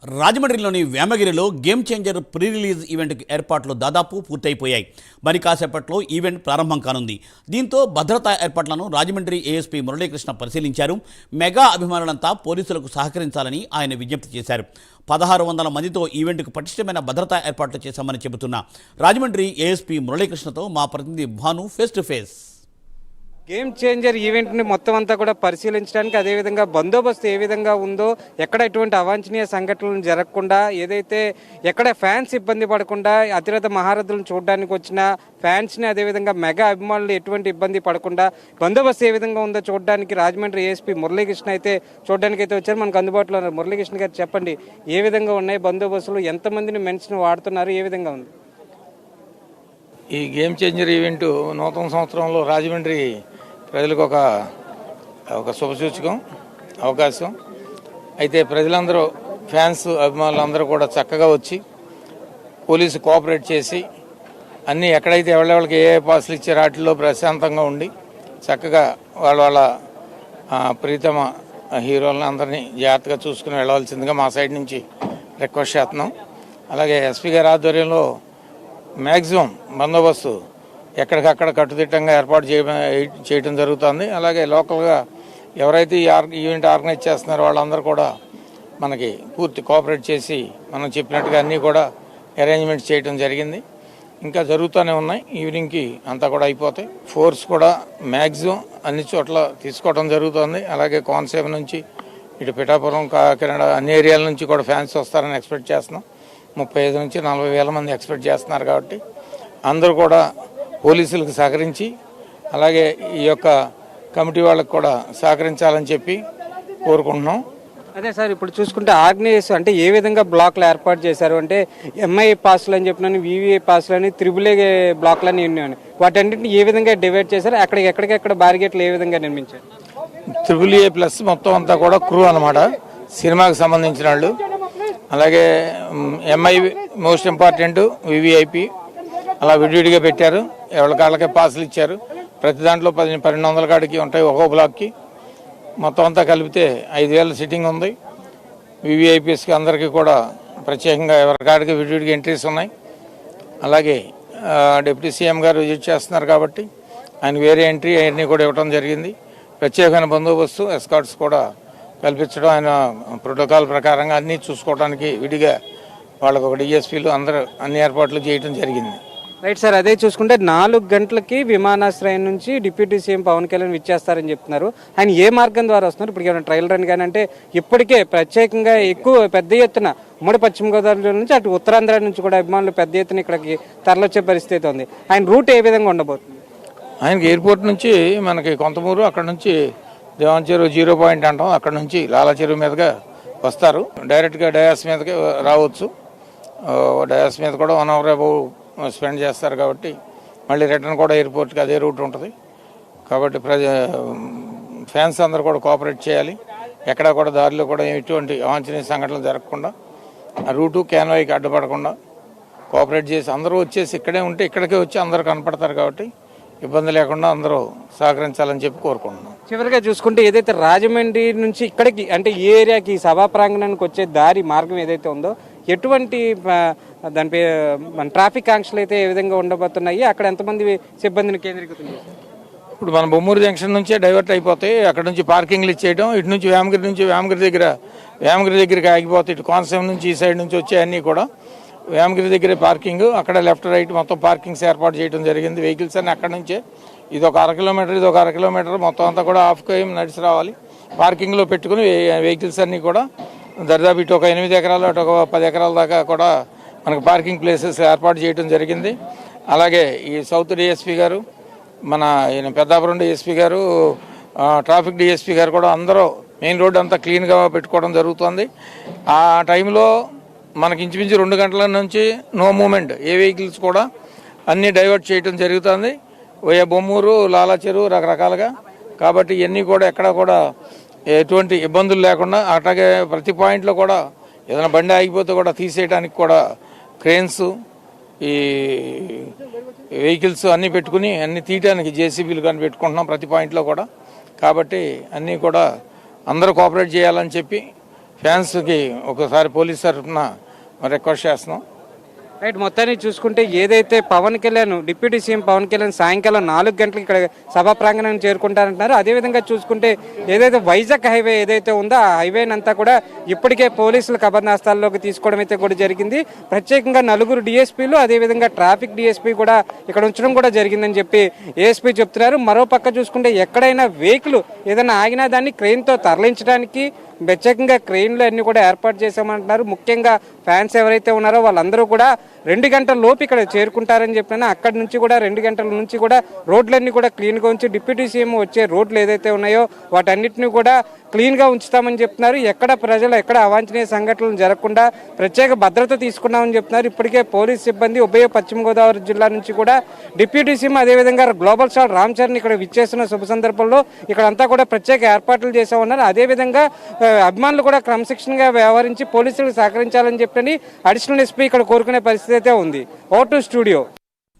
రాజమండ్రిలోని వేమగిరిలో game changer pre release event ఏర్పాట్లు దాదాపు పూర్తయిపోయాయి. మరి కాసేపట్లో ఈవెంట్ ప్రారంభం కానుంది. దీంతో భద్రతా ఏర్పాట్లను రాజమండ్రి ఏఎస్పీ మురళీకృష్ణ పరిశీలించారు. మెగా అభిమానులంతా పోలీసులకు సహకరించాలని ఆయన విజ్ఞప్తి చేశారు. 1600 మందితో ఈవెంట్కు పటిష్టమైన భద్రతా ఏర్పాట్లు చేశామని చెబుతున్న రాజమండ్రి ఏఎస్పీ మురళీకృష్ణతో మా ప్రతినిధి Bhanu face to face. Game changer ఈవెంట్ని మొత్తం అంతా కూడా పరిశీలించడానికి, అదేవిధంగా బందోబస్తు ఏ విధంగా ఉందో, ఎక్కడ ఎటువంటి అవాంఛనీయ సంఘటనలు జరగకుండా, ఏదైతే ఎక్కడ ఫ్యాన్స్ ఇబ్బంది పడకుండా, అతిరథ మహారథులను చూడడానికి వచ్చిన ఫ్యాన్స్ని, అదేవిధంగా మెగా అభిమానులు ఎటువంటి ఇబ్బంది పడకుండా బందోబస్తు ఏ విధంగా ఉందో చూడడానికి రాజమండ్రి ఏఎస్పీ మురళీకృష్ణ అయితే చూడడానికి అయితే వచ్చారు. మనకు అందుబాటులో ఉన్నారు. మురళీకృష్ణ గారు, చెప్పండి, ఏ విధంగా ఉన్నాయి బందోబస్తులు, ఎంతమందిని మెన్స్ని వాడుతున్నారు, ఏ విధంగా ఉంది? ఈ గేమ్ చేంజర్ ఈవెంట్ నూతన సంవత్సరంలో రాజమండ్రి ప్రజలకు ఒక శుభసూచకం, అవకాశం. అయితే ప్రజలందరూ, ఫ్యాన్స్, అభిమానులందరూ కూడా చక్కగా వచ్చి పోలీసు కోఆపరేట్ చేసి అన్నీ ఎక్కడైతే ఎవరికి ఏ పాసులు ఇచ్చారో వాటిల్లో ప్రశాంతంగా ఉండి చక్కగా వాళ్ళ ప్రీతమ హీరోలను అందరినీ జాగ్రత్తగా చూసుకుని వెళ్ళవలసిందిగా మా సైడ్ నుంచి రిక్వెస్ట్ చేస్తున్నాం. అలాగే ఎస్పీ గారి ఆధ్వర్యంలో మ్యాక్సిమం బందోబస్తు ఎక్కడికక్కడ కట్టుదిట్టంగా ఏర్పాటు చేయడం జరుగుతుంది. అలాగే లోకల్గా ఎవరైతే ఈ ఈవెంట్ ఆర్గనైజ్ చేస్తున్నారో వాళ్ళందరూ కూడా మనకి పూర్తి కోఆపరేట్ చేసి మనం చెప్పినట్టుగా అన్నీ కూడా అరేంజ్మెంట్స్ చేయడం జరిగింది. ఇంకా జరుగుతూనే ఉన్నాయి. ఈవినింగ్కి అంతా కూడా అయిపోతాయి. ఫోర్స్ కూడా మ్యాక్సిమం అన్ని చోట్ల తీసుకోవడం జరుగుతుంది. అలాగే కోనసీమ నుంచి ఇటు పిఠాపురం, కాకినాడ అన్ని ఏరియాల నుంచి కూడా ఫ్యాన్స్ వస్తారని ఎక్స్పెక్ట్ చేస్తున్నాం. 35 నుంచి 40 వేల మంది ఎక్స్పెక్ట్ చేస్తున్నారు. కాబట్టి అందరూ కూడా పోలీసులకు సహకరించి, అలాగే ఈ యొక్క కమిటీ వాళ్ళకు కూడా సహకరించాలని చెప్పి కోరుకుంటున్నాం. అదే సార్, ఇప్పుడు చూసుకుంటే ఆర్గనైజ్ అంటే ఏ విధంగా బ్లాక్లు ఏర్పాటు చేశారు అంటే, ఎంఐ పాస్లు అని చెప్పినాను, వివిఐ పాస్లు అని, త్రిబుల్ ఏ బ్లాక్లని ఉన్నాయని, వాటన్నింటిని ఏ విధంగా డివైడ్ చేశారు? ఎక్కడికెక్కడ బారిగేట్లు ఏ విధంగా నిర్మించారు? త్రిబుల్ ఏ ప్లస్ మొత్తం అంతా కూడా క్రూ అనమాట, సినిమాకి సంబంధించిన వాళ్ళు. అలాగే ఎంఐ మోస్ట్ ఇంపార్టెంట్, వివిఐపి అలా విడివిడిగా పెట్టారు. ఎవరికాళ్ళకే పాసులు ఇచ్చారు. ప్రతి దాంట్లో 1200 కాడికి ఉంటాయి ఒక్కో బ్లాక్కి. మొత్తం అంతా కలిపితే 5000 సిట్టింగ్ ఉంది. వివిఐపీస్కి అందరికీ కూడా ప్రత్యేకంగా ఎవరికాడికి విడివిడిగా ఎంట్రీస్ ఉన్నాయి. అలాగే డిప్యూటీ సీఎం గారు విజిట్ చేస్తున్నారు కాబట్టి ఆయన వేరే ఎంట్రీ అవన్నీ కూడా ఇవ్వడం జరిగింది. ప్రత్యేకమైన బందోబస్తు, ఎస్కార్ట్స్ కూడా కల్పించడం, ఆయన ప్రోటోకాల్ ప్రకారంగా అన్నీ చూసుకోవడానికి విడిగా వాళ్ళకు ఒక డిఎస్పీలు అందరూ అన్ని ఏర్పాట్లు చేయడం జరిగింది. రైట్ సార్, అదే చూసుకుంటే 4 గంటలకి విమానాశ్రయం నుంచి డిప్యూటీ సీఎం పవన్ కళ్యాణ్ విచ్చేస్తారని చెప్తున్నారు. ఆయన ఏ మార్గం ద్వారా వస్తున్నారు? ఇప్పుడు ఏమైనా ట్రయల్ రన్ కానీ అంటే, ఇప్పటికే ప్రత్యేకంగా ఎక్కువ పెద్ద ఎత్తున ఉమ్మడి పశ్చిమ గోదావరి నుంచి అటు ఉత్తరాంధ్ర నుంచి కూడా అభిమానులు పెద్ద ఎత్తున ఇక్కడికి తరలొచ్చే పరిస్థితి ఉంది. ఆయన రూట్ ఏ విధంగా ఉండబోతుంది? ఆయనకి ఎయిర్పోర్ట్ నుంచి మనకి కొంతమూరు, అక్కడ నుంచి దేవాన్ చెరువు 0 పాయింట్ అంటాం, అక్కడ నుంచి లాలా చెరువు మీదుగా వస్తారు. డైరెక్ట్గా డయాస్ మీదకి రావచ్చు. డయాస్ మీద కూడా 1 అవర్ అబౌవ్ స్పెండ్ చేస్తారు. కాబట్టి మళ్ళీ రిటర్న్ కూడా ఎయిర్పోర్ట్కి అదే రూట్ ఉంటుంది. కాబట్టి ఫ్యాన్స్ అందరూ కూడా కోఆపరేట్ చేయాలి. ఎక్కడా కూడా దారిలో కూడా ఎటువంటి అవాంఛనీయ సంఘటనలు జరగకుండా, ఆ రూటు క్యాన్వాయ్కి అడ్డుపడకుండా కోఆపరేట్ చేసి అందరూ వచ్చేసి ఇక్కడే ఉంటే ఇక్కడికే వచ్చి అందరూ కనపడతారు. కాబట్టి ఇబ్బంది లేకుండా అందరూ సహకరించాలని చెప్పి కోరుకుంటున్నాం. చివరిగా చూసుకుంటే, ఏదైతే రాజమండ్రి నుంచి ఇక్కడికి అంటే ఈ ఏరియాకి సభా ప్రాంగణానికి వచ్చే దారి మార్గం ఏదైతే ఉందో, ఎటువంటి దానిపై మన ట్రాఫిక్ ఆంక్షలు అయితే ఏ విధంగా ఉండబోతున్నాయి? అక్కడ ఎంతమంది సిబ్బందిని కేంద్రీకృతం చేశారు? ఇప్పుడు మన బొమ్మూరు జంక్షన్ నుంచే డైవర్ట్ అయిపోతాయి. అక్కడ నుంచి పార్కింగ్లు ఇచ్చేయడం, ఇటు నుంచి వేమగిరి దగ్గరికి ఆగిపోతాయి. ఇటు కోనసీమ నుంచి ఈ సైడ్ నుంచి వచ్చే అన్నీ కూడా వేమగిరి దగ్గరే పార్కింగ్. అక్కడ లెఫ్ట్ రైట్ మొత్తం పార్కింగ్స్ ఏర్పాటు చేయడం జరిగింది. వెహికల్స్ అన్ని అక్కడ నుంచే, ఇది ఒక 1/2 కిలోమీటర్, ఇది ఒక 1/2 కిలోమీటర్, మొత్తం అంతా కూడా హాఫ్ కేఎం నడిచి రావాలి. పార్కింగ్లో పెట్టుకుని వెహికల్స్ అన్నీ కూడా దరిదాపు ఇటు ఒక 8 ఎకరాలు, అటు ఒక 10 ఎకరాల దాకా కూడా మనకు పార్కింగ్ ప్లేసెస్ ఏర్పాటు చేయడం జరిగింది. అలాగే ఈ సౌత్ డిఎస్పీ గారు, మన ఈయన పెద్దాపురం డిఎస్పీ గారు, ట్రాఫిక్ డిఎస్పీ గారు కూడా అందరూ మెయిన్ రోడ్ అంతా క్లీన్గా పెట్టుకోవడం జరుగుతుంది. ఆ టైంలో మనకి ఇంచుమించు 2 గంటల నుంచి నో మూమెంట్, ఏ వెహికల్స్ కూడా అన్నీ డైవర్ట్ చేయడం జరుగుతుంది. బొమ్మూరు, లాలా చెరువు రకరకాలుగా. కాబట్టి ఇవన్నీ కూడా ఎక్కడ కూడా ఎటువంటి ఇబ్బందులు లేకుండా, అట్లాగే ప్రతి పాయింట్లో కూడా ఏదైనా బండి ఆగిపోతే కూడా తీసేయడానికి కూడా క్రేన్స్, ఈ వెహికల్స్ అన్నీ పెట్టుకుని అన్నీ తీయడానికి జేసీబీలు కానీ పెట్టుకుంటున్నాం ప్రతి పాయింట్లో కూడా. కాబట్టి అన్నీ కూడా అందరూ కోఆపరేట్ చేయాలని చెప్పి ఫ్యాన్స్కి ఒకసారి పోలీస్ తరఫున రిక్వెస్ట్ చేస్తున్నాం. రైట్, మొత్తాన్ని చూసుకుంటే ఏదైతే పవన్ కళ్యాణ్ డిప్యూటీ సీఎం పవన్ కళ్యాణ్ సాయంకాలం 4 గంటలకు ఇక్కడ సభా ప్రాంగణాన్ని చేరుకుంటారంటున్నారు. అదేవిధంగా చూసుకుంటే ఏదైతే వైజాగ్ హైవే ఏదైతే ఉందో ఆ హైవేని అంతా కూడా ఇప్పటికే పోలీసులు కబంధాస్తాల్లోకి తీసుకోవడం అయితే కూడా జరిగింది. ప్రత్యేకంగా 4 డిఎస్పీలు అదేవిధంగా ట్రాఫిక్ డిఎస్పీ కూడా ఇక్కడ ఉంచడం కూడా జరిగిందని చెప్పి ఏఎస్పీ చెప్తున్నారు. మరోపక్క చూసుకుంటే ఎక్కడైనా వెహికల్ ఏదైనా ఆగినా దాన్ని క్రెయిన్తో తరలించడానికి ప్రత్యేకంగా క్రెయిన్లు అన్ని కూడా ఏర్పాటు చేశామంటున్నారు. ముఖ్యంగా ఫ్యాన్స్ ఎవరైతే ఉన్నారో వాళ్ళందరూ కూడా 2 గంటల లోపు ఇక్కడ చేరుకుంటారని చెప్పినా అక్కడి నుంచి కూడా 2 గంటల నుంచి కూడా రోడ్లన్నీ కూడా క్లీన్గా ఉంచి డిప్యూటీ సీఎం వచ్చే రోడ్లు ఏదైతే ఉన్నాయో వాటన్నిటిని కూడా క్లీన్గా ఉంచుతామని చెప్తున్నారు. ఎక్కడ ప్రజలు ఎక్కడ అవాంఛనీయ సంఘటనలు జరగకుండా ప్రత్యేక భద్రత తీసుకున్నామని చెప్తున్నారు. ఇప్పటికే పోలీస్ సిబ్బంది ఉభయ పశ్చిమ గోదావరి జిల్లా నుంచి కూడా డిప్యూటీ సీఎం అదేవిధంగా గ్లోబల్ స్టార్ రామ్ చరణ్ ఇక్కడ విచ్చేస్తున్న శుభ సందర్భంలో ఇక్కడంతా కూడా ప్రత్యేక ఏర్పాట్లు చేశామన్నారు. అదేవిధంగా అభిమానులు కూడా క్రమశిక్షణగా వ్యవహరించి పోలీసులకు సహకరించాలని చెప్పని అడిషనల్ ఎస్పీ ఇక్కడ కోరుకునే పరిస్థితి అయితే ఉంది. ఓ టు స్టూడియో.